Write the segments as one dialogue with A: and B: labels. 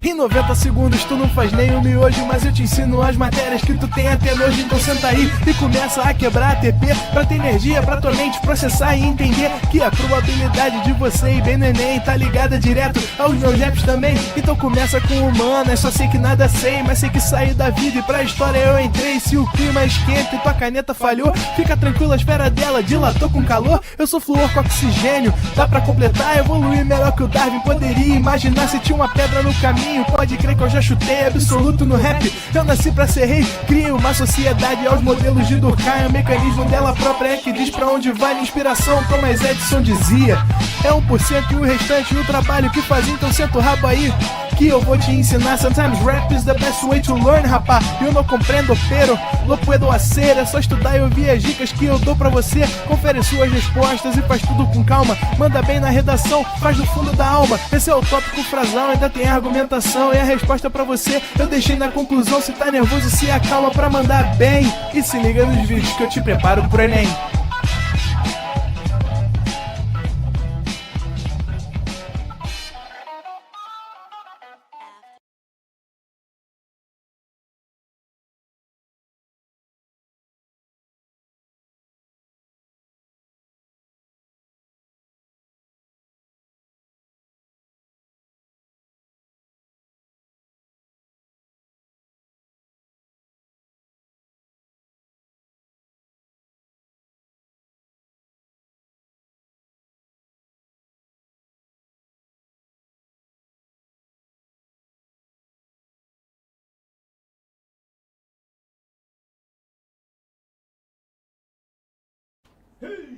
A: Em 90 segundos tu não faz nem um miojo, mas eu te ensino as matérias que tu tem até nojo. Então senta aí e começa a quebrar ATP pra ter energia pra tua mente processar e entender que a probabilidade de você ir bem no Enem tá ligada direto aos meus raps também. Então começa com humanas, só sei que nada sei, mas sei que saí da vida e pra história eu entrei. Se o clima esquenta e tua caneta falhou, fica tranquilo, a esfera dela dilatou com calor. Eu sou flúor com oxigênio, dá pra completar, evoluir melhor que o Darwin poderia imaginar. Se tinha uma pedra no caminho, pode crer que eu já chutei absoluto no rap. Eu nasci pra ser rei, criei uma sociedade aos modelos de Durkheim. O mecanismo dela própria é que diz pra onde vai minha inspiração. Thomas Edison dizia: é 1% e o restante o trabalho que faz. Então senta o rabo aí que eu vou te ensinar. Sometimes rap is the best way to learn, rapá. Eu não compreendo, pero não puedo hacer. É só estudar e ouvir as dicas que eu dou pra você. Confere suas respostas e faz tudo com calma. Manda bem na redação, faz do fundo da alma. Esse é o tópico frasal, ainda tem argumentação. E a resposta pra você eu deixei na conclusão. Se tá nervoso, se acalma pra mandar bem. E se liga nos vídeos que eu te preparo pro Enem.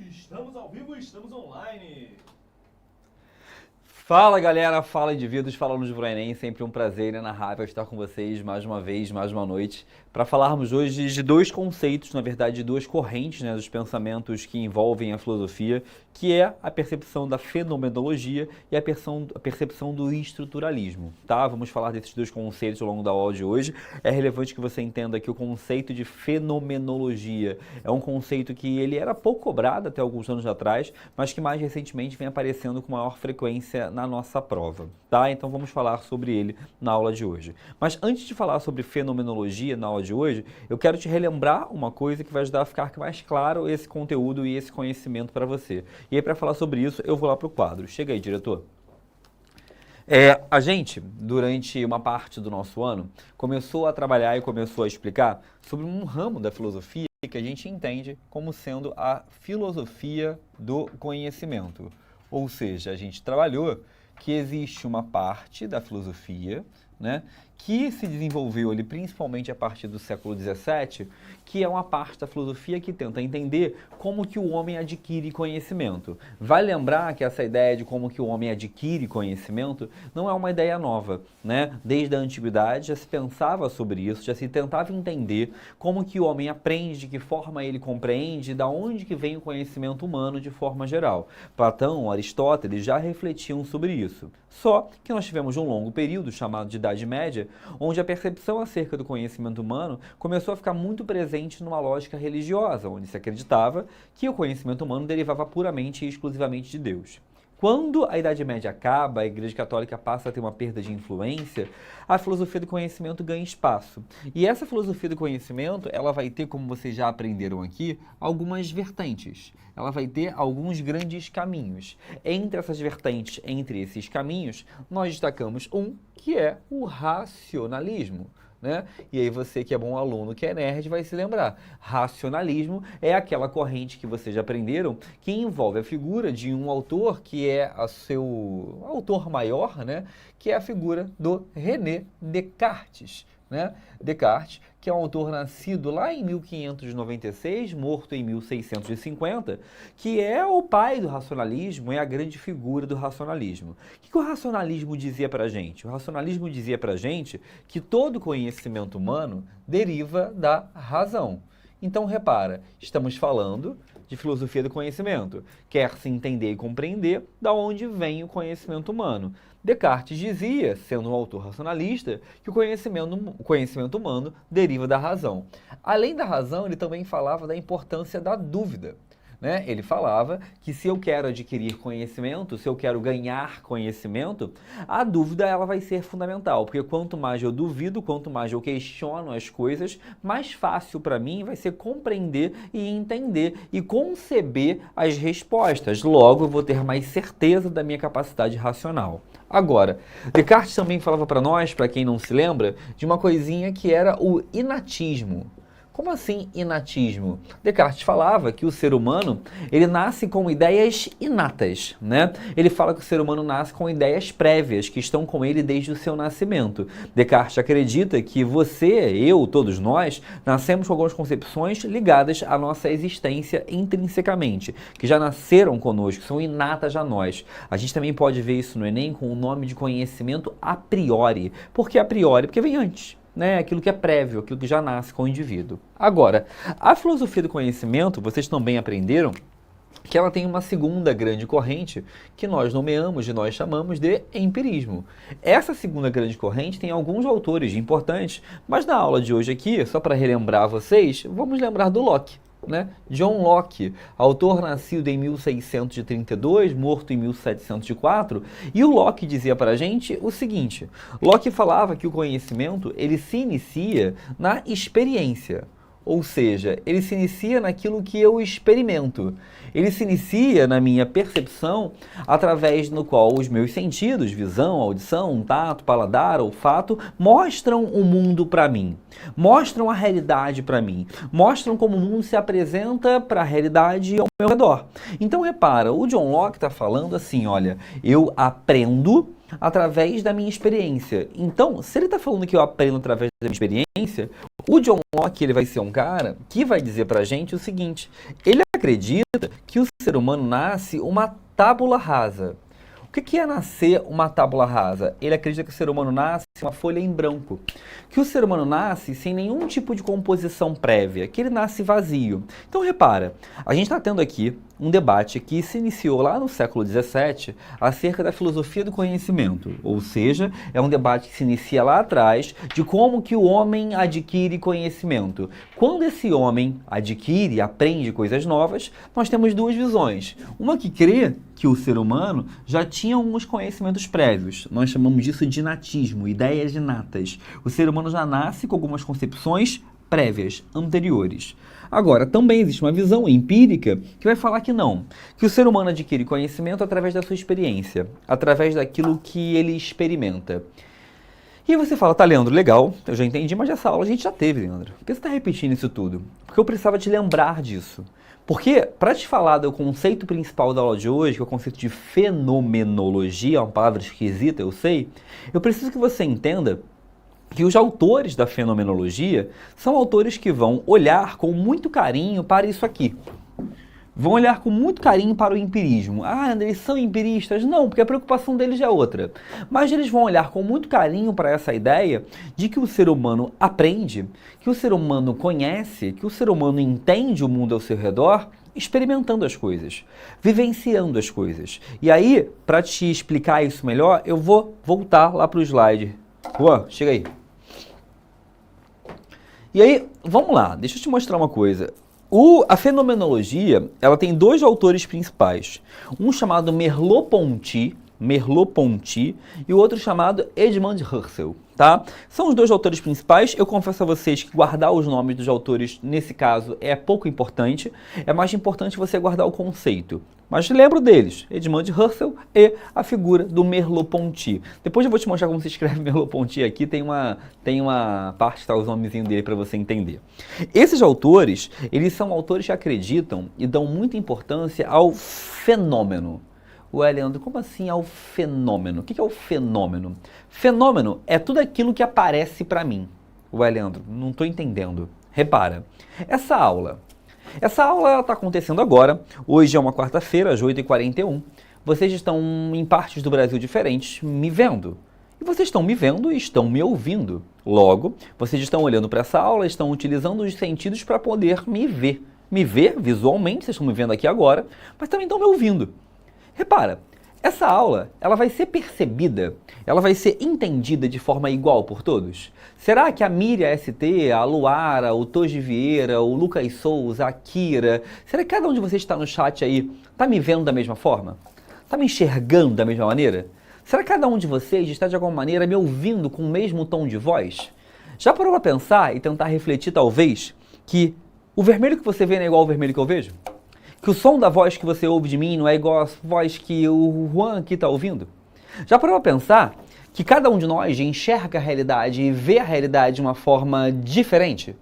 B: Estamos ao vivo, estamos online.
C: Fala galera, fala indivíduos, fala alunos do Enem, sempre um prazer inenarrável estar com vocês mais uma vez, mais uma noite, para falarmos hoje de dois conceitos, na verdade de duas correntes, né, dos pensamentos que envolvem a filosofia, que é a percepção da fenomenologia e a percepção do estruturalismo, tá? Vamos falar desses dois conceitos ao longo da aula de hoje. É relevante que você entenda que o conceito de fenomenologia é um conceito que ele era pouco cobrado até alguns anos atrás, mas que mais recentemente vem aparecendo com maior frequência na nossa prova, tá? Então vamos falar sobre ele na aula de hoje. Mas antes de falar sobre fenomenologia na aula de hoje, eu quero te relembrar uma coisa que vai ajudar a ficar mais claro esse conteúdo e esse conhecimento para você. E aí, para falar sobre isso, eu vou lá para o quadro. Chega aí, diretor. A gente, durante uma parte do nosso ano, começou a trabalhar e começou a explicar sobre um ramo da filosofia que a gente entende como sendo a filosofia do conhecimento. Ou seja, a gente trabalhou que existe uma parte da filosofia, né, que se desenvolveu ali principalmente a partir do século XVII, que é uma parte da filosofia que tenta entender como que o homem adquire conhecimento. Vai lembrar que essa ideia de como que o homem adquire conhecimento não é uma ideia nova, né? Desde a antiguidade já se pensava sobre isso, já se tentava entender como que o homem aprende, de que forma ele compreende, da onde que vem o conhecimento humano de forma geral. Platão, Aristóteles já refletiam sobre isso. Só que nós tivemos um longo período chamado de Idade Média, onde a percepção acerca do conhecimento humano começou a ficar muito presente numa lógica religiosa, onde se acreditava que o conhecimento humano derivava puramente e exclusivamente de Deus. Quando a Idade Média acaba, a Igreja Católica passa a ter uma perda de influência, a filosofia do conhecimento ganha espaço. E essa filosofia do conhecimento, ela vai ter, como vocês já aprenderam aqui, algumas vertentes. Ela vai ter alguns grandes caminhos. Entre essas vertentes, entre esses caminhos, nós destacamos um que é o racionalismo. Né? E aí você que é bom aluno, que é nerd, vai se lembrar. Racionalismo é aquela corrente que vocês já aprenderam, que envolve a figura de um autor que é o seu autor maior, né? Que é a figura do René Descartes. Né? Descartes, que é um autor nascido lá em 1596, morto em 1650, que é o pai do racionalismo, é a grande figura do racionalismo. O que o racionalismo dizia pra gente? O racionalismo dizia pra gente que todo conhecimento humano deriva da razão. Então, repara, estamos falando de filosofia do conhecimento. Quer se entender e compreender da onde vem o conhecimento humano. Descartes dizia, sendo um autor racionalista, que o conhecimento humano deriva da razão. Além da razão, ele também falava da importância da dúvida. Né? Ele falava que se eu quero adquirir conhecimento, se eu quero ganhar conhecimento, a dúvida ela vai ser fundamental, porque quanto mais eu duvido, quanto mais eu questiono as coisas, mais fácil para mim vai ser compreender e entender e conceber as respostas. Logo, eu vou ter mais certeza da minha capacidade racional. Agora, Descartes também falava para nós, para quem não se lembra, de uma coisinha que era o inatismo. Como assim inatismo? Descartes falava que o ser humano, ele nasce com ideias inatas, né? Ele fala que o ser humano nasce com ideias prévias, que estão com ele desde o seu nascimento. Descartes acredita que você, eu, todos nós, nascemos com algumas concepções ligadas à nossa existência intrinsecamente, que já nasceram conosco, são inatas a nós. A gente também pode ver isso no Enem com o nome de conhecimento a priori. Por que a priori? Porque vem antes. Né, aquilo que é prévio, aquilo que já nasce com o indivíduo. Agora, a filosofia do conhecimento, vocês também aprenderam que ela tem uma segunda grande corrente que nós nomeamos e nós chamamos de empirismo. Essa segunda grande corrente tem alguns autores importantes, mas na aula de hoje aqui, só para relembrar vocês, vamos lembrar do Locke. Né? John Locke, autor nascido em 1632, morto em 1704, e o Locke dizia para a gente o seguinte: Locke falava que o conhecimento ele se inicia na experiência, ou seja, ele se inicia naquilo que eu experimento. Ele se inicia na minha percepção, através do qual os meus sentidos, visão, audição, tato, paladar, olfato, mostram o mundo para mim, mostram a realidade para mim, mostram como o mundo se apresenta para a realidade ao meu redor. Então repara, o John Locke está falando assim, olha, eu aprendo através da minha experiência. Então, se ele está falando que eu aprendo através da minha experiência, o John Locke ele vai ser um cara que vai dizer para a gente o seguinte: ele acredita que o ser humano nasce uma tábula rasa. O que é nascer uma tábula rasa? Ele acredita que o ser humano nasce uma folha em branco, que o ser humano nasce sem nenhum tipo de composição prévia, que ele nasce vazio. Então repara, a gente está tendo aqui um debate que se iniciou lá no século XVII acerca da filosofia do conhecimento, ou seja, é um debate que se inicia lá atrás de como que o homem adquire conhecimento. Quando esse homem adquire, aprende coisas novas, nós temos duas visões. Uma que crê que o ser humano já tinha alguns conhecimentos prévios, nós chamamos disso de inatismo, ideias inatas. O ser humano já nasce com algumas concepções prévias, anteriores. Agora, também existe uma visão empírica que vai falar que não, que o ser humano adquire conhecimento através da sua experiência, através daquilo que ele experimenta. E você fala, tá, Leandro, legal, eu já entendi, mas essa aula a gente já teve, Leandro. Por que você está repetindo isso tudo? Porque eu precisava te lembrar disso. Porque, para te falar do conceito principal da aula de hoje, que é o conceito de fenomenologia, uma palavra esquisita, eu sei, eu preciso que você entenda que os autores da fenomenologia são autores que vão olhar com muito carinho para isso aqui. Vão olhar com muito carinho para o empirismo. Ah, eles são empiristas? Não, porque a preocupação deles é outra. Mas eles vão olhar com muito carinho para essa ideia de que o ser humano aprende, que o ser humano conhece, que o ser humano entende o mundo ao seu redor, experimentando as coisas, vivenciando as coisas. E aí, para te explicar isso melhor, eu vou voltar lá para o slide. Juan, chega aí. E aí, vamos lá, deixa eu te mostrar uma coisa. A fenomenologia, ela tem dois autores principais. Um chamado Merleau-Ponty e o outro chamado Edmund Husserl, tá? São os dois autores principais. Eu confesso a vocês que guardar os nomes dos autores, nesse caso, é pouco importante. É mais importante você guardar o conceito. Mas lembro deles, Edmund Husserl e a figura do Merleau-Ponty. Depois eu vou te mostrar como se escreve Merleau-Ponty aqui, tem uma parte que está os nomezinhos dele para você entender. Esses autores, eles são autores que acreditam e dão muita importância ao fenômeno. Ué, Leandro, como assim ao fenômeno? O que é o fenômeno? Fenômeno é tudo aquilo que aparece para mim. Ué, Leandro, não estou entendendo. Repara, essa aula está acontecendo agora. Hoje é uma quarta-feira, às 8h41. Vocês estão em partes do Brasil diferentes me vendo. E vocês estão me vendo e estão me ouvindo. Logo, vocês estão olhando para essa aula, estão utilizando os sentidos para poder me ver. Me ver visualmente, vocês estão me vendo aqui agora, mas também estão me ouvindo. Repara, essa aula, ela vai ser percebida, ela vai ser entendida de forma igual por todos? Será que a Miriam ST, a Luara, o Toji Vieira, o Lucas Souza, a Kira, será que cada um de vocês que está no chat aí está me vendo da mesma forma? Está me enxergando da mesma maneira? Será que cada um de vocês está de alguma maneira me ouvindo com o mesmo tom de voz? Já parou para pensar e tentar refletir talvez que o vermelho que você vê não é igual ao vermelho que eu vejo? Que o som da voz que você ouve de mim não é igual à voz que o Juan aqui está ouvindo? Já parou para pensar que cada um de nós enxerga a realidade e vê a realidade de uma forma diferente?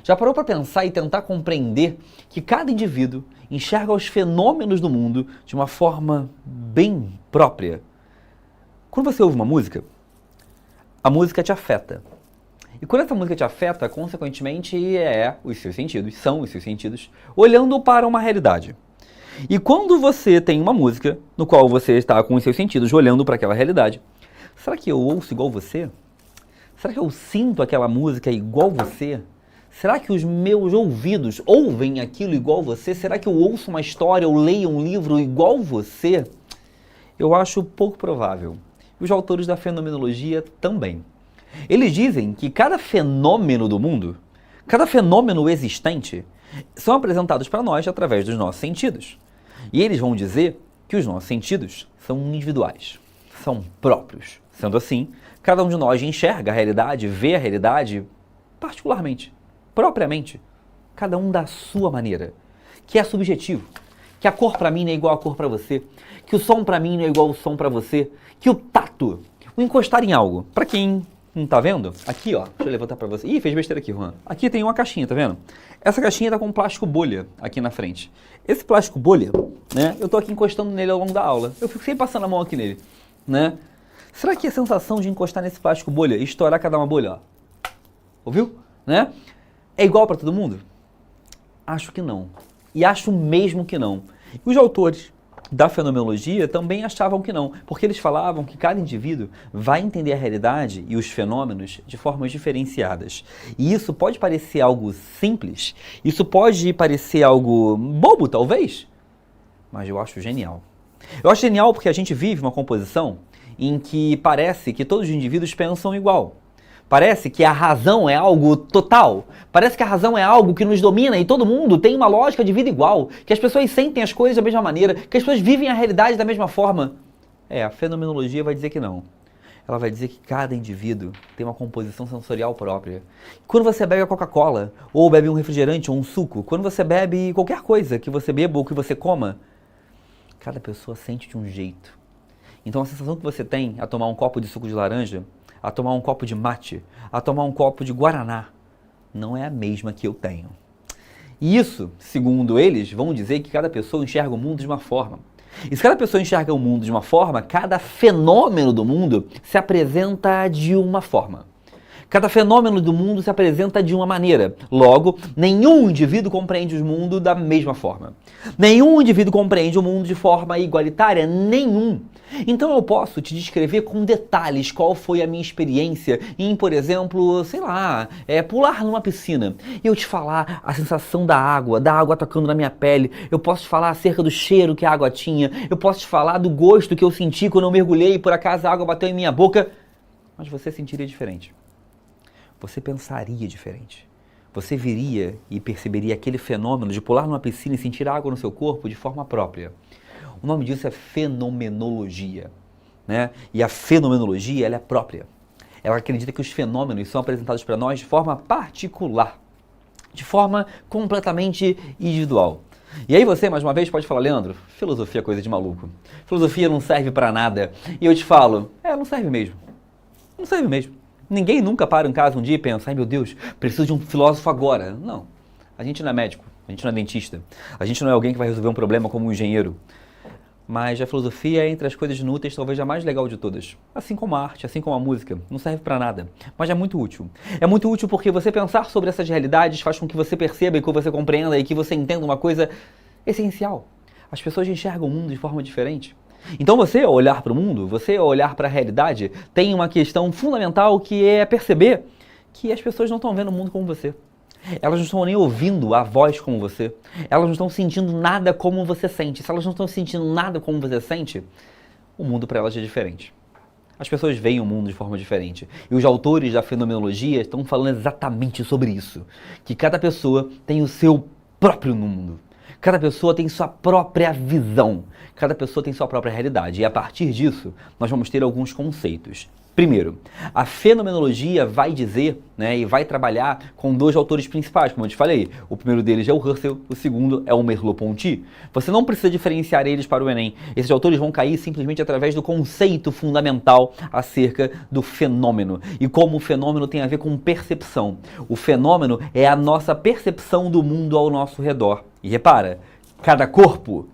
C: Já parou para pensar e tentar compreender que cada indivíduo enxerga os fenômenos do mundo de uma forma bem própria? Quando você ouve uma música, a música te afeta. E quando essa música te afeta, consequentemente, são os seus sentidos, olhando para uma realidade. E quando você tem uma música no qual você está com os seus sentidos olhando para aquela realidade, será que eu ouço igual você? Será que eu sinto aquela música igual você? Será que os meus ouvidos ouvem aquilo igual você? Será que eu ouço uma história ou leio um livro igual você? Eu acho pouco provável. E os autores da fenomenologia também. Eles dizem que cada fenômeno do mundo, cada fenômeno existente, são apresentados para nós através dos nossos sentidos. E eles vão dizer que os nossos sentidos são individuais, são próprios. Sendo assim, cada um de nós enxerga a realidade, vê a realidade particularmente, propriamente, cada um da sua maneira, que é subjetivo, que a cor para mim não é igual a cor para você, que o som para mim não é igual ao som para você, que o tato, o encostar em algo, para quem não tá vendo? Aqui, ó, deixa eu levantar pra você. Ih, fez besteira aqui, Juan. Aqui tem uma caixinha, tá vendo? Essa caixinha tá com plástico bolha aqui na frente. Esse plástico bolha, né, eu tô aqui encostando nele ao longo da aula. Eu fico sempre passando a mão aqui nele, né? Será que a sensação de encostar nesse plástico bolha e estourar cada uma bolha, ó, ouviu? Né? É igual pra todo mundo? Acho que não. E acho mesmo que não. E os autores da fenomenologia também achavam que não, porque eles falavam que cada indivíduo vai entender a realidade e os fenômenos de formas diferenciadas. E isso pode parecer algo simples, isso pode parecer algo bobo, talvez, mas eu acho genial. Eu acho genial porque a gente vive uma composição em que parece que todos os indivíduos pensam igual. Parece que a razão é algo total. Parece que a razão é algo que nos domina e todo mundo tem uma lógica de vida igual. Que as pessoas sentem as coisas da mesma maneira, que as pessoas vivem a realidade da mesma forma. A fenomenologia vai dizer que não. Ela vai dizer que cada indivíduo tem uma composição sensorial própria. Quando você bebe a Coca-Cola, ou bebe um refrigerante ou um suco, quando você bebe qualquer coisa que você beba ou que você coma, cada pessoa sente de um jeito. Então a sensação que você tem a tomar um copo de suco de laranja, a tomar um copo de mate, a tomar um copo de guaraná, não é a mesma que eu tenho. E isso, segundo eles, vão dizer que cada pessoa enxerga o mundo de uma forma. E se cada pessoa enxerga o mundo de uma forma, cada fenômeno do mundo se apresenta de uma forma. Cada fenômeno do mundo se apresenta de uma maneira. Logo, nenhum indivíduo compreende o mundo da mesma forma. Nenhum indivíduo compreende o mundo de forma igualitária, nenhum. Então eu posso te descrever com detalhes qual foi a minha experiência em, por exemplo, sei lá, pular numa piscina. E eu te falar a sensação da água tocando na minha pele. Eu posso te falar acerca do cheiro que a água tinha. Eu posso te falar do gosto que eu senti quando eu mergulhei e por acaso a água bateu em minha boca. Mas você sentiria diferente. Você pensaria diferente. Você viria e perceberia aquele fenômeno de pular numa piscina e sentir água no seu corpo de forma própria. O nome disso é fenomenologia, né? E a fenomenologia, ela é própria. Ela acredita que os fenômenos são apresentados para nós de forma particular, de forma completamente individual. E aí você, mais uma vez, pode falar, Leandro, filosofia é coisa de maluco. Filosofia não serve para nada. E eu te falo, não serve mesmo. Não serve mesmo. Ninguém nunca para em casa um dia e pensa, ai meu Deus, preciso de um filósofo agora. Não, a gente não é médico, a gente não é dentista, a gente não é alguém que vai resolver um problema como um engenheiro. Mas a filosofia é entre as coisas inúteis, talvez a mais legal de todas. Assim como a arte, assim como a música, não serve para nada, mas é muito útil. É muito útil porque você pensar sobre essas realidades faz com que você perceba e que você compreenda e que você entenda uma coisa essencial. As pessoas enxergam o mundo de forma diferente. Então você, ao olhar para o mundo, você, ao olhar para a realidade, tem uma questão fundamental que é perceber que as pessoas não estão vendo o mundo como você. Elas não estão nem ouvindo a voz como você. Elas não estão sentindo nada como você sente. Se elas não estão sentindo nada como você sente, o mundo para elas é diferente. As pessoas veem o mundo de forma diferente. E os autores da fenomenologia estão falando exatamente sobre isso. Que cada pessoa tem o seu próprio mundo. Cada pessoa tem sua própria visão. Cada pessoa tem sua própria realidade. E a partir disso, nós vamos ter alguns conceitos. Primeiro, a fenomenologia vai dizer, né, e vai trabalhar com dois autores principais, como eu te falei. O primeiro deles é o Husserl, o segundo é o Merleau-Ponty. Você não precisa diferenciar eles para o Enem. Esses autores vão cair simplesmente através do conceito fundamental acerca do fenômeno. E como o fenômeno tem a ver com percepção. O fenômeno é a nossa percepção do mundo ao nosso redor. E repara, cada corpo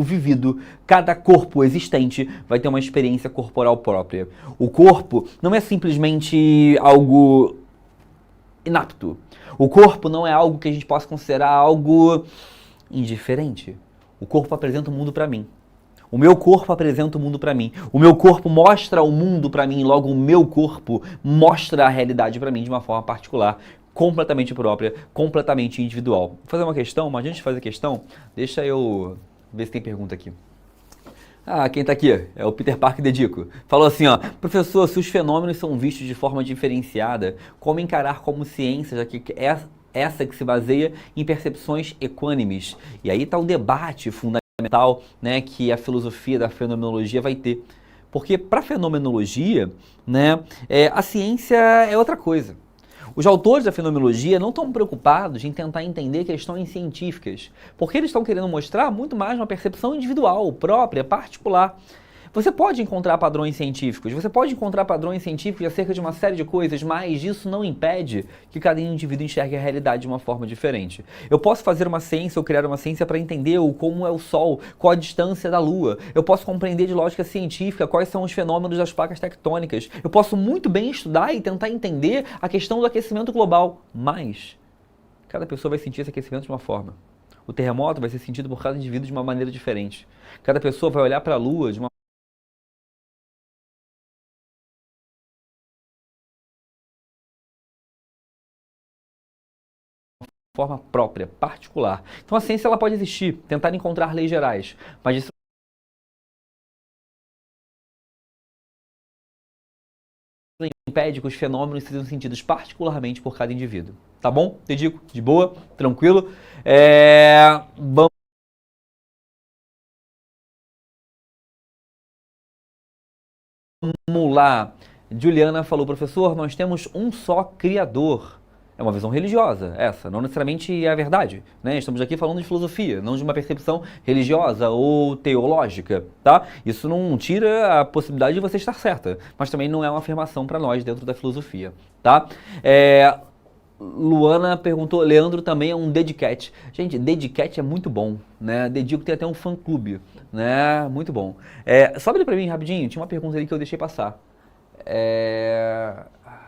C: vivido, cada corpo existente vai ter uma experiência corporal própria. O corpo não é simplesmente algo inapto. O corpo não é algo que a gente possa considerar algo indiferente. O corpo apresenta o mundo para mim. O meu corpo apresenta o mundo para mim. O meu corpo mostra o mundo para mim, logo o meu corpo mostra a realidade para mim de uma forma particular, completamente própria, completamente individual. Vou fazer uma questão, mas antes de fazer a questão, deixa eu ver se tem pergunta aqui. Quem tá aqui? É o Peter Parker Dedico. Falou assim, ó, professor, se os fenômenos são vistos de forma diferenciada, como encarar como ciência, já que essa que se baseia em percepções equânimes? E aí tá o debate fundamental, né, que a filosofia da fenomenologia vai ter. Porque para a fenomenologia, né, a ciência é outra coisa. Os autores da fenomenologia não estão preocupados em tentar entender questões científicas, porque eles estão querendo mostrar muito mais uma percepção individual, própria, particular. Você pode encontrar padrões científicos, acerca de uma série de coisas, mas isso não impede que cada indivíduo enxergue a realidade de uma forma diferente. Eu posso fazer uma ciência ou criar uma ciência para entender como é o Sol, qual a distância da Lua. Eu posso compreender de lógica científica quais são os fenômenos das placas tectônicas. Eu posso muito bem estudar e tentar entender a questão do aquecimento global, mas cada pessoa vai sentir esse aquecimento de uma forma. O terremoto vai ser sentido por cada indivíduo de uma maneira diferente. Cada pessoa vai olhar para a Lua de uma forma própria, particular. Então a ciência ela pode existir, tentar encontrar leis gerais, mas isso impede que os fenômenos sejam sentidos particularmente por cada indivíduo. Tá bom? Dedico, de boa, tranquilo. Vamos lá. Juliana falou, professor, nós temos um só Criador. É uma visão religiosa, essa, não necessariamente é a verdade, né? Estamos aqui falando de filosofia, não de uma percepção religiosa ou teológica, tá? Isso não tira a possibilidade de você estar certa, mas também não é uma afirmação para nós dentro da filosofia, tá? Luana perguntou, Leandro também é um Dedicat. Gente, Dedicat é muito bom, né? Dedico tem até um fã-clube, né? Muito bom. Sobe ali pra mim rapidinho, tinha uma pergunta ali que eu deixei passar.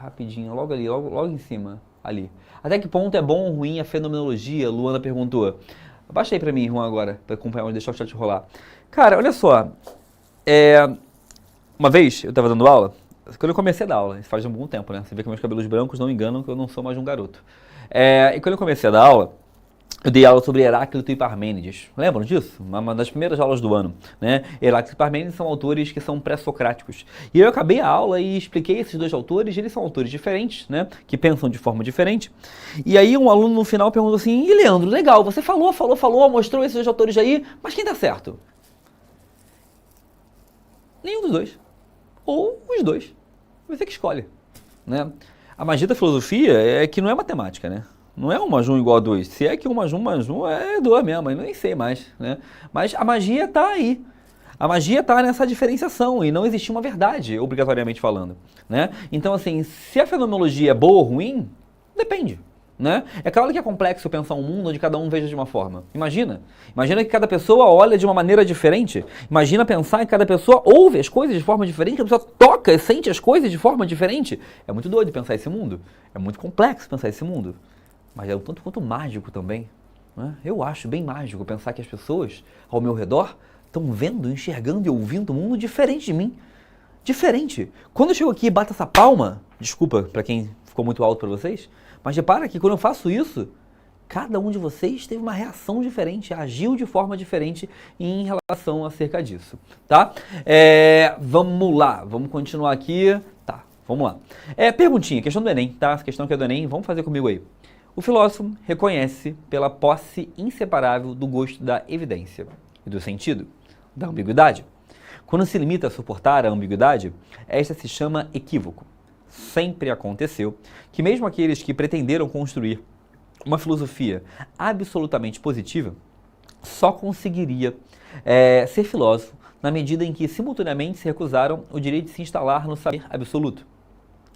C: Rapidinho, logo ali, logo em cima. Ali. Até que ponto é bom ou ruim a fenomenologia? Luana perguntou. Abaixa aí pra mim, Juan, agora, pra acompanhar, deixar o chat rolar. Cara, olha só. Uma vez, eu tava dando aula, quando eu comecei a dar aula, isso faz um bom tempo, né? Você vê que meus cabelos brancos não enganam que eu não sou mais um garoto. E quando eu comecei a dar aula, eu dei aula sobre Heráclito e Parmênides. Lembram disso? Uma das primeiras aulas do ano, né? Heráclito e Parmênides são autores que são pré-socráticos. E eu acabei a aula e expliquei esses dois autores, eles são autores diferentes, né? Que pensam de forma diferente. E aí um aluno no final perguntou assim, e Leandro, legal, você falou, mostrou esses dois autores aí, mas quem tá certo? Nenhum dos dois. Ou os dois. Você que escolhe, né? A magia da filosofia é que não é matemática, né? Não é 1 mais 1 igual a 2. Se é que 1 mais 1 mais 1 é 2 mesmo, eu nem sei mais, né? Mas a magia está aí. A magia está nessa diferenciação e não existe uma verdade, obrigatoriamente falando, né? Então, assim, se a fenomenologia é boa ou ruim, depende, né? É claro que é complexo pensar um mundo onde cada um veja de uma forma. Imagina que cada pessoa olha de uma maneira diferente. Imagina pensar que cada pessoa ouve as coisas de forma diferente, que a pessoa toca e sente as coisas de forma diferente. É muito doido pensar esse mundo. É muito complexo pensar esse mundo. Mas é um tanto quanto mágico também, né? Eu acho bem mágico pensar que as pessoas ao meu redor estão vendo, enxergando e ouvindo um mundo diferente de mim. Diferente. Quando eu chego aqui e bato essa palma, desculpa para quem ficou muito alto para vocês, mas repara que quando eu faço isso, Cada um de vocês teve uma reação diferente, agiu de forma diferente em relação acerca disso, tá? Vamos lá, vamos continuar aqui. Tá, vamos lá. Perguntinha, questão do Enem, tá? Essa questão aqui é do Enem, vamos fazer comigo aí. O filósofo reconhece pela posse inseparável do gosto da evidência e do sentido, da ambiguidade. Quando se limita a suportar a ambiguidade, esta se chama equívoco. Sempre aconteceu que mesmo aqueles que pretenderam construir uma filosofia absolutamente positiva só conseguiria ser filósofo na medida em que simultaneamente se recusaram o direito de se instalar no saber absoluto.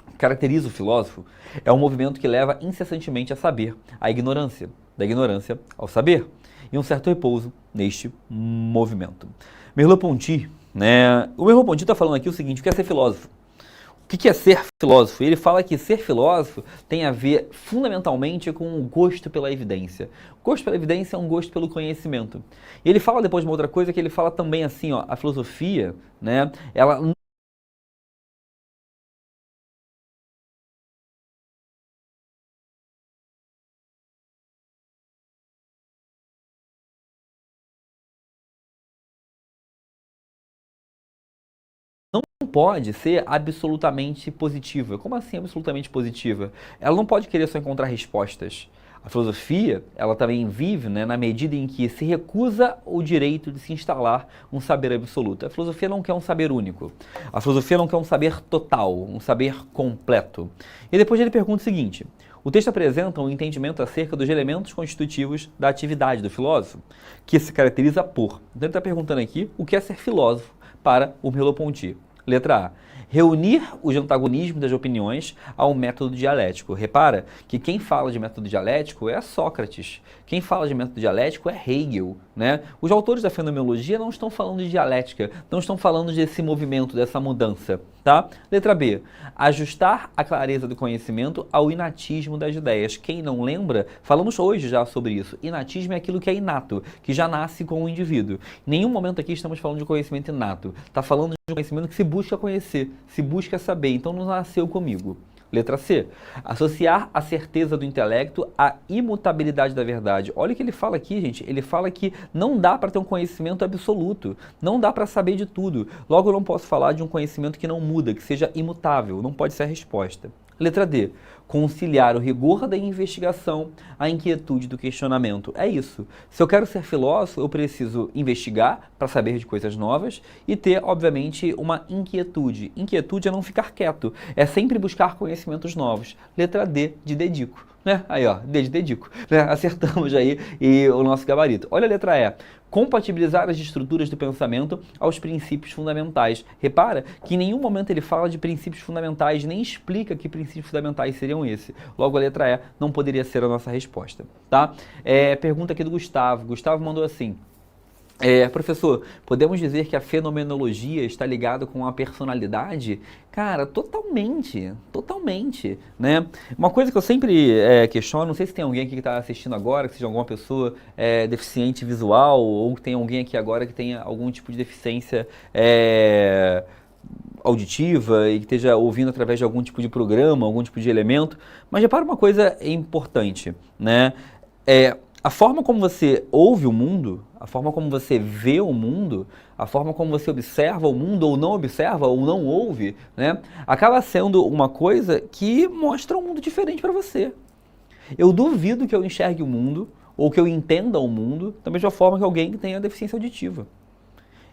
C: O que caracteriza o filósofo é um movimento que leva incessantemente a saber, a ignorância, da ignorância ao saber, e um certo repouso neste movimento. Merleau-Ponty, o Merleau-Ponty está falando aqui o seguinte: o que é ser filósofo? O que é ser filósofo? Ele fala que ser filósofo tem a ver fundamentalmente com o gosto pela evidência. O gosto pela evidência é um gosto pelo conhecimento. E ele fala depois de uma outra coisa que ele fala também assim, ó, a filosofia, ela não pode ser absolutamente positiva. Como assim absolutamente positiva? Ela não pode querer só encontrar respostas. A filosofia, ela também vive na medida em que se recusa o direito de se instalar um saber absoluto. A filosofia não quer um saber único. A filosofia não quer um saber total, um saber completo. E depois ele pergunta o seguinte: o texto apresenta um entendimento acerca dos elementos constitutivos da atividade do filósofo, que se caracteriza por... Então ele está perguntando aqui o que é ser filósofo para o Merleau-Ponty. Letra A. Reunir os antagonismos das opiniões ao método dialético. Repara que quem fala de método dialético é Sócrates. Quem fala de método dialético é Hegel, Os autores da fenomenologia não estão falando de dialética, não estão falando desse movimento, dessa mudança, tá? Letra B. Ajustar a clareza do conhecimento ao inatismo das ideias. Quem não lembra, falamos hoje já sobre isso. Inatismo é aquilo que é inato, que já nasce com o indivíduo. Em nenhum momento aqui estamos falando de conhecimento inato. Está falando de um conhecimento que se busca conhecer, se busca saber. Então não nasceu comigo. Letra C. Associar a certeza do intelecto à imutabilidade da verdade. Olha o que ele fala aqui, gente. Ele fala que não dá para ter um conhecimento absoluto. Não dá para saber de tudo. Logo, eu não posso falar de um conhecimento que não muda, que seja imutável. Não pode ser a resposta. Letra D. Conciliar o rigor da investigação à inquietude do questionamento. É isso. Se eu quero ser filósofo, eu preciso investigar para saber de coisas novas e ter, obviamente, uma inquietude. Inquietude é não ficar quieto, é sempre buscar conhecimentos novos. Letra D de dedico. Aí, ó, D de dedico. Acertamos aí e o nosso gabarito. Olha a letra E. Compatibilizar as estruturas do pensamento aos princípios fundamentais. Repara que em nenhum momento ele fala de princípios fundamentais, nem explica que princípios fundamentais seriam esses. Logo, a letra E não poderia ser a nossa resposta, tá? Pergunta aqui do Gustavo. Gustavo mandou assim: professor, podemos dizer que a fenomenologia está ligada com a personalidade? Cara, totalmente, totalmente, Uma coisa que eu sempre questiono, não sei se tem alguém aqui que está assistindo agora, que seja alguma pessoa deficiente visual, ou que tem alguém aqui agora que tenha algum tipo de deficiência auditiva e que esteja ouvindo através de algum tipo de programa, algum tipo de elemento, mas repara uma coisa importante, a forma como você ouve o mundo, a forma como você vê o mundo, a forma como você observa o mundo ou não observa ou não ouve, acaba sendo uma coisa que mostra um mundo diferente para você. Eu duvido que eu enxergue o mundo ou que eu entenda o mundo da mesma forma que alguém que tenha deficiência auditiva.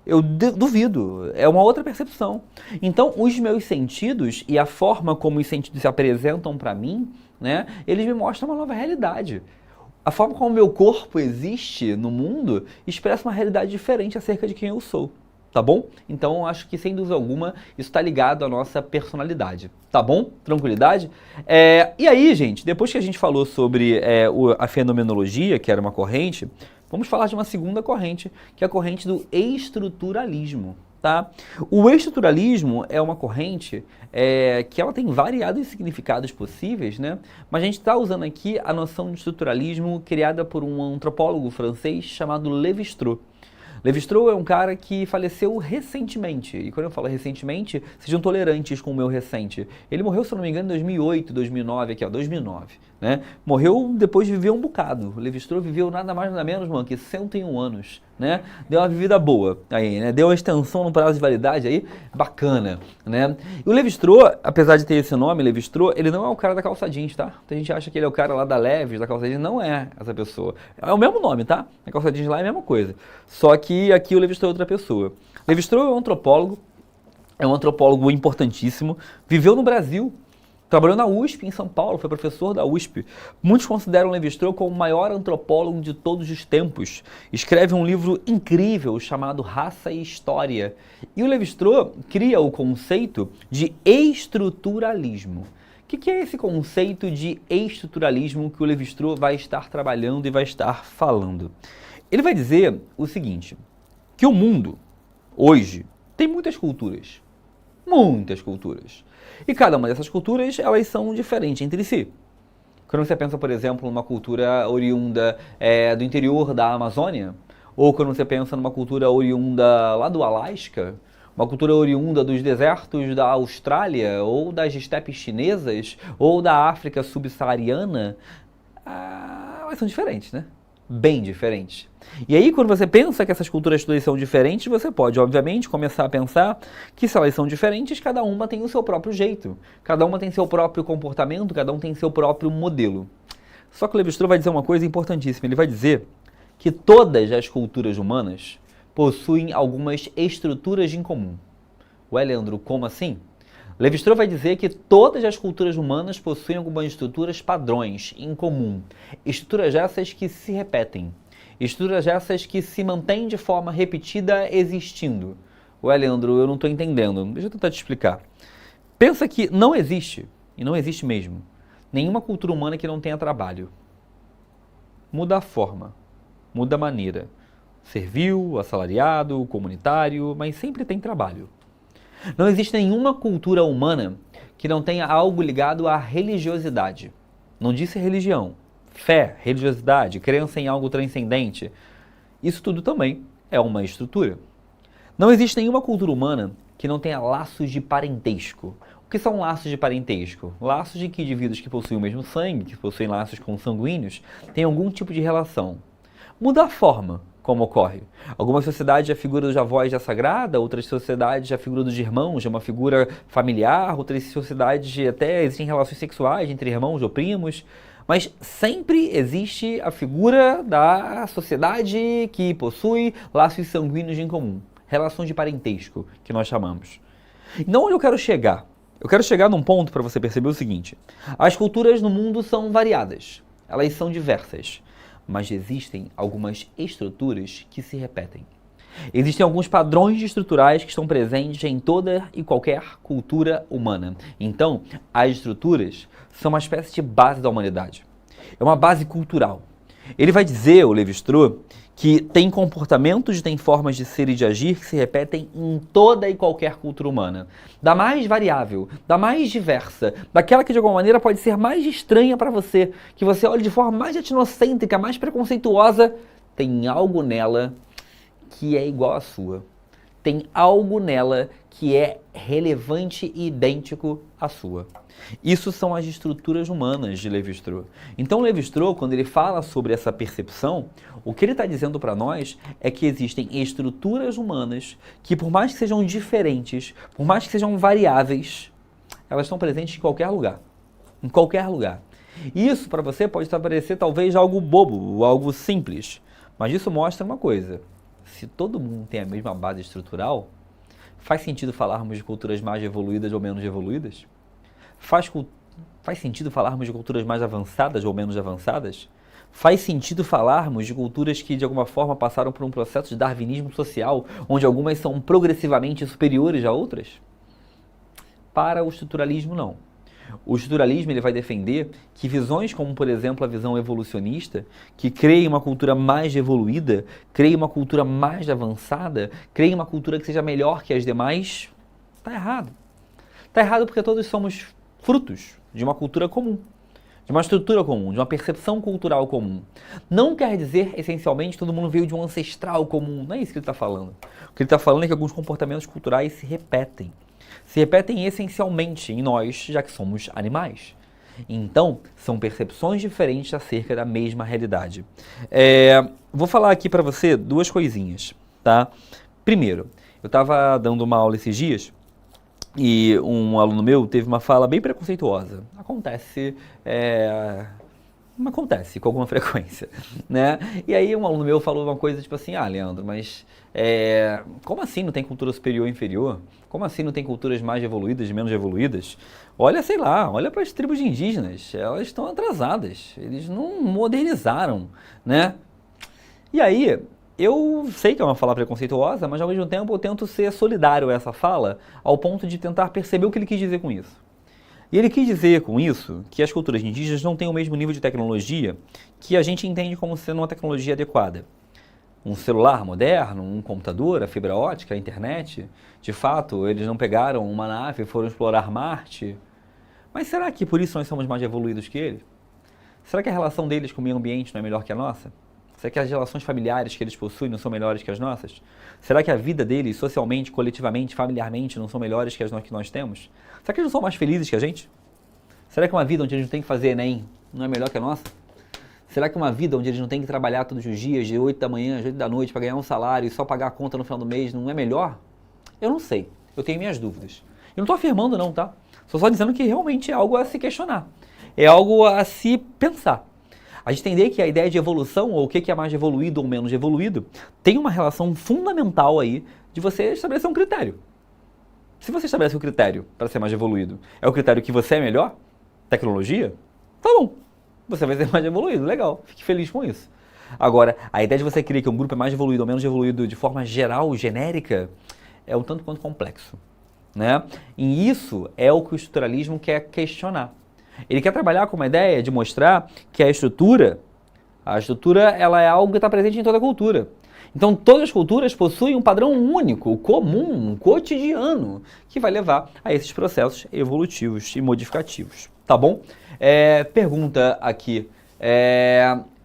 C: Eu duvido, é uma outra percepção. Então, os meus sentidos e a forma como os sentidos se apresentam para mim, eles me mostram uma nova realidade. A forma como o meu corpo existe no mundo expressa uma realidade diferente acerca de quem eu sou, tá bom? Então, eu acho que, sem dúvida alguma, isso está ligado à nossa personalidade, tá bom? Tranquilidade? E aí, gente, depois que a gente falou sobre a fenomenologia, que era uma corrente, vamos falar de uma segunda corrente, que é a corrente do estruturalismo. Tá? O estruturalismo é uma corrente que ela tem variados significados possíveis, mas a gente está usando aqui a noção de estruturalismo criada por um antropólogo francês chamado Lévi-Strauss. Lévi-Strauss é um cara que faleceu recentemente, e quando eu falo recentemente, sejam tolerantes com o meu recente. Ele morreu, se eu não me engano, em 2008, 2009, aqui ó, 2009. né? Morreu depois de viver um bocado. O Lévi-Strauss viveu nada mais nada menos, mano, que 101 anos, né? Deu uma vivida boa aí, né? Deu uma extensão no prazo de validade aí, bacana, né? E o Lévi-Strauss, apesar de ter esse nome, Lévi-Strauss, ele não é o cara da calça jeans, tá? A gente acha que ele é o cara lá da Levi's, da calça jeans, não é essa pessoa. É o mesmo nome, tá? A calça jeans lá é a mesma coisa. Só que aqui o Lévi-Strauss é outra pessoa. Lévi-Strauss é um antropólogo importantíssimo, viveu no Brasil, trabalhou na USP em São Paulo, foi professor da USP. Muitos consideram Lévi-Strauss como o maior antropólogo de todos os tempos. Escreve um livro incrível chamado Raça e História. E o Lévi-Strauss cria o conceito de estruturalismo. O que é esse conceito de estruturalismo que o Lévi-Strauss vai estar trabalhando e vai estar falando? Ele vai dizer o seguinte, que o mundo, hoje, tem muitas culturas. Muitas culturas. E cada uma dessas culturas, elas são diferentes entre si. Quando você pensa, por exemplo, numa cultura oriunda do interior da Amazônia, ou quando você pensa numa cultura oriunda lá do Alasca, uma cultura oriunda dos desertos da Austrália, ou das estepes chinesas, ou da África subsaariana, elas são diferentes, né? Bem diferentes. E aí, quando você pensa que essas culturas todas são diferentes, você pode, obviamente, começar a pensar que se elas são diferentes, cada uma tem o seu próprio jeito, cada uma tem seu próprio comportamento, cada um tem seu próprio modelo. Só que o Lévi-Strauss vai dizer uma coisa importantíssima, ele vai dizer que todas as culturas humanas possuem algumas estruturas em comum. Ué, Leandro, como assim? Lévi-Strauss vai dizer que todas as culturas humanas possuem algumas estruturas padrões em comum. Estruturas essas que se repetem. Estruturas essas que se mantêm de forma repetida existindo. Ué, Leandro, eu não estou entendendo. Deixa eu tentar te explicar. Pensa que não existe, e não existe mesmo, nenhuma cultura humana que não tenha trabalho. Muda a forma, muda a maneira. Servil, assalariado, comunitário, mas sempre tem trabalho. Não existe nenhuma cultura humana que não tenha algo ligado à religiosidade. Não disse religião, fé, religiosidade, crença em algo transcendente. Isso tudo também é uma estrutura. Não existe nenhuma cultura humana que não tenha laços de parentesco. O que são laços de parentesco? Laços de que indivíduos que possuem o mesmo sangue, que possuem laços consanguíneos, têm algum tipo de relação. Muda a forma como ocorre. Algumas sociedades a figura dos avós é sagrada, outras sociedades a figura dos irmãos é uma figura familiar, outras sociedades até existem relações sexuais entre irmãos ou primos, mas sempre existe a figura da sociedade que possui laços sanguíneos em comum, relações de parentesco, que nós chamamos. Então, onde eu quero chegar? Eu quero chegar num ponto para você perceber o seguinte, as culturas no mundo são variadas, elas são diversas, mas existem algumas estruturas que se repetem. Existem alguns padrões estruturais que estão presentes em toda e qualquer cultura humana. Então, as estruturas são uma espécie de base da humanidade. É uma base cultural. Ele vai dizer, o Lévi-Strauss, que tem comportamentos e tem formas de ser e de agir que se repetem em toda e qualquer cultura humana. Da mais variável, da mais diversa, daquela que de alguma maneira pode ser mais estranha para você, que você olha de forma mais etnocêntrica, mais preconceituosa, tem algo nela que é igual à sua. Tem algo nela que é relevante e idêntico à sua. Isso são as estruturas humanas de Lévi-Strauss. Então, Lévi-Strauss, quando ele fala sobre essa percepção, o que ele está dizendo para nós é que existem estruturas humanas que, por mais que sejam diferentes, por mais que sejam variáveis, elas estão presentes em qualquer lugar. Em qualquer lugar. E isso, para você, pode parecer talvez algo bobo, algo simples. Mas isso mostra uma coisa. Se todo mundo tem a mesma base estrutural, faz sentido falarmos de culturas mais evoluídas ou menos evoluídas? Faz sentido falarmos de culturas mais avançadas ou menos avançadas? Faz sentido falarmos de culturas que de alguma forma passaram por um processo de darwinismo social, onde algumas são progressivamente superiores a outras? Para o estruturalismo, não. O estruturalismo ele vai defender que visões como, por exemplo, a visão evolucionista, que creia uma cultura mais evoluída, creia uma cultura mais avançada, creia uma cultura que seja melhor que as demais, está errado. Está errado porque todos somos frutos de uma cultura comum, de uma estrutura comum, de uma percepção cultural comum. Não quer dizer, essencialmente, que todo mundo veio de um ancestral comum. Não é isso que ele está falando. O que ele está falando é que alguns comportamentos culturais se repetem. Se repetem essencialmente em nós, já que somos animais. Então, são percepções diferentes acerca da mesma realidade. Vou falar aqui para você duas coisinhas, tá? Primeiro, eu estava dando uma aula esses dias e um aluno meu teve uma fala bem preconceituosa. Acontece com alguma frequência, né? E aí um aluno meu falou uma coisa tipo assim, Leandro, mas como assim não tem cultura superior e inferior? Como assim não tem culturas mais evoluídas e menos evoluídas? Olha, sei lá, olha para as tribos indígenas, elas estão atrasadas, eles não modernizaram, né? E aí, eu sei que é uma fala preconceituosa, mas ao mesmo tempo eu tento ser solidário a essa fala, ao ponto de tentar perceber o que ele quis dizer com isso. E ele quis dizer com isso que as culturas indígenas não têm o mesmo nível de tecnologia que a gente entende como sendo uma tecnologia adequada. Um celular moderno, um computador, a fibra ótica, a internet. De fato, eles não pegaram uma nave e foram explorar Marte. Mas será que por isso nós somos mais evoluídos que eles? Será que a relação deles com o meio ambiente não é melhor que a nossa? Será que as relações familiares que eles possuem não são melhores que as nossas? Será que a vida deles, socialmente, coletivamente, familiarmente, não são melhores que as que nós temos? Será que eles não são mais felizes que a gente? Será que uma vida onde eles não têm que fazer Enem não é melhor que a nossa? Será que uma vida onde eles não têm que trabalhar todos os dias, de 8 da manhã às 8 da noite, para ganhar um salário e só pagar a conta no final do mês, não é melhor? Eu não sei. Eu tenho minhas dúvidas. Eu não estou afirmando não, tá? Estou só dizendo que realmente é algo a se questionar. É algo a se pensar. A gente entender que a ideia de evolução, ou o que é mais evoluído ou menos evoluído, tem uma relação fundamental aí de você estabelecer um critério. Se você estabelece um critério para ser mais evoluído, é o critério que você é melhor? Tecnologia? Tá bom. Você vai ser mais evoluído, legal. Fique feliz com isso. Agora, a ideia de você crer que um grupo é mais evoluído ou menos evoluído de forma geral, genérica, é um tanto quanto complexo, né? E isso é o que o estruturalismo quer questionar. Ele quer trabalhar com uma ideia de mostrar que a estrutura ela é algo que está presente em toda a cultura. Então todas as culturas possuem um padrão único, comum, cotidiano, que vai levar a esses processos evolutivos e modificativos, tá bom? Pergunta aqui,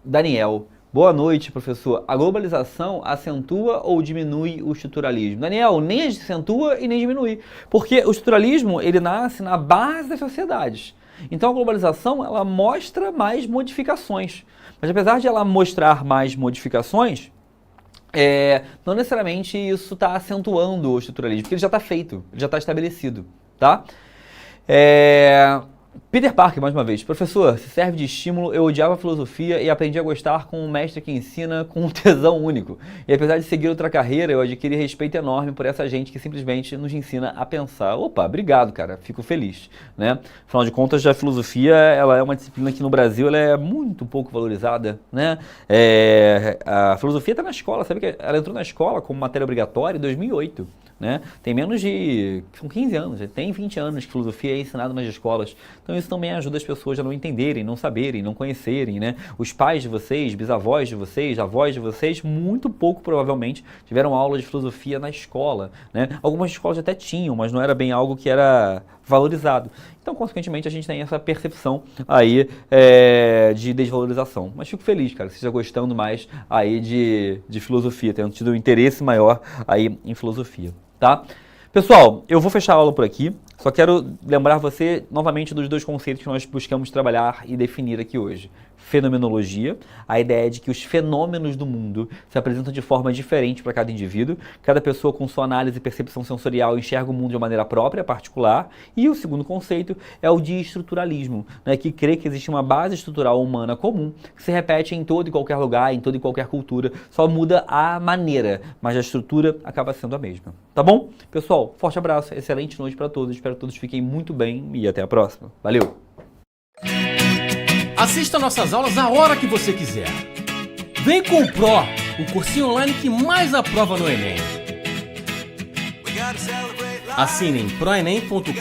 C: Daniel. Boa noite, professor. A globalização acentua ou diminui o estruturalismo? Daniel, nem acentua e nem diminui, porque o estruturalismo ele nasce na base das sociedades. Então a globalização ela mostra mais modificações, mas apesar de ela mostrar mais modificações, não necessariamente isso está acentuando o estruturalismo, porque ele já está feito, ele já está estabelecido, tá? Peter Parker, mais uma vez. Professor, se serve de estímulo, eu odiava a filosofia e aprendi a gostar com um mestre que ensina com um tesão único. E apesar de seguir outra carreira, eu adquiri respeito enorme por essa gente que simplesmente nos ensina a pensar. Opa, obrigado, cara. Fico feliz, né? Afinal de contas, a filosofia ela é uma disciplina que no Brasil ela é muito pouco valorizada, né? A filosofia está na escola, sabe que ela entrou na escola como matéria obrigatória em 2008. Né? Tem menos de... são 15 anos, tem 20 anos que filosofia é ensinada nas escolas. Então isso também ajuda as pessoas a não entenderem, não saberem, não conhecerem, né? Os pais de vocês, bisavós de vocês, avós de vocês, muito pouco provavelmente tiveram aula de filosofia na escola, né? Algumas escolas até tinham, mas não era bem algo que era valorizado. Então, consequentemente, a gente tem essa percepção aí de desvalorização. Mas fico feliz, cara, que você esteja gostando mais aí de filosofia, tendo tido um interesse maior aí em filosofia, tá? Pessoal, eu vou fechar a aula por aqui. Só quero lembrar você novamente dos dois conceitos que nós buscamos trabalhar e definir aqui hoje. Fenomenologia, a ideia de que os fenômenos do mundo se apresentam de forma diferente para cada indivíduo. Cada pessoa com sua análise e percepção sensorial enxerga o mundo de uma maneira própria, particular. E o segundo conceito é o de estruturalismo, né, que crê que existe uma base estrutural humana comum que se repete em todo e qualquer lugar, em toda e qualquer cultura. Só muda a maneira, mas a estrutura acaba sendo a mesma. Tá bom? Pessoal, forte abraço, excelente noite para todos. Espero que todos fiquem muito bem e até a próxima. Valeu!
D: Assista nossas aulas a hora que você quiser. Vem com o Pro, o cursinho online que mais aprova no Enem. Assinem proenem.com.br.